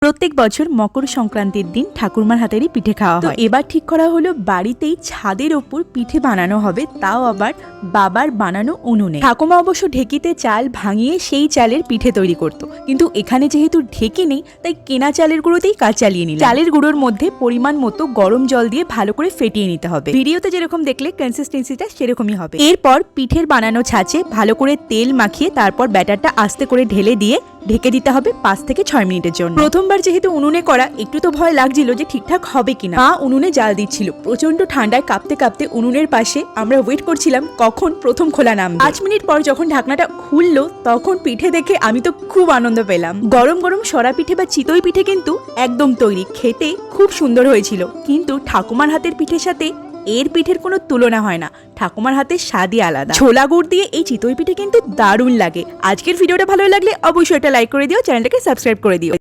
প্রত্যেক বছর মকর সংক্রান্তির দিন ঠাকুরমার হাতেরই পিঠে খাওয়া হয়। এবার ঠিক করা হলো বাড়িতেই ছাদের ওপর পিঠে বানানো হবে, তাও আবার বাবার বানানো উনুনে। ঠাকুমা অবশ্য ঢেকিতে চাল ভাঙিয়ে সেই চালের পিঠে তৈরি করত, কিন্তু এখানে যেহেতু ঢেকি নেই তাই কেনা চালের গুঁড়োতেই কাজ চালিয়ে নিল। চালের গুঁড়োর মধ্যে পরিমাণ মতো গরম জল দিয়ে ভালো করে ফেটিয়ে নিতে হবে। ভিডিওতে যেরকম দেখলে কনসিস্টেন্সিটা সেরকমই হবে। এরপর পিঠের বানানো ছাঁচে ভালো করে তেল মাখিয়ে তারপর ব্যাটারটা আস্তে করে ঢেলে দিয়ে ঢেকে দিতে হবে 5 থেকে 6 মিনিটের জন্য। প্রথমবার যেহেতু উনুনে করা, একটু তো ভয় লাগছিল যে ঠিকঠাক হবে কিনা। মা উনুনে জাল দিচ্ছিল, প্রচন্ড ঠান্ডায় কাঁপতে কাঁপতে উনুনের পাশে আমরা ওয়েট করছিলাম কখন প্রথম খোলা নামবে। 5 মিনিট পর যখন ঢাকনাটা খুললো তখন পিঠে দেখে আমি তো খুব আনন্দ পেলাম। গরম গরম সরা পিঠে বা চিতই পিঠে কিন্তু একদম তৈরি, খেতে খুব সুন্দর হয়েছিল। কিন্তু ঠাকুমার হাতের পিঠের সাথে এর পিঠের কোনো তুলনা হয় না। ঠাকুমার হাতের স্বাদই আলাদা। ছোলা গুড় দিয়ে এই চিতই পিঠে কিন্তু দারুণ লাগে। আজকের ভিডিওটা ভালো লাগলে অবশ্যই একটা লাইক করে দিও, চ্যানেলটাকে সাবস্ক্রাইব করে দিও।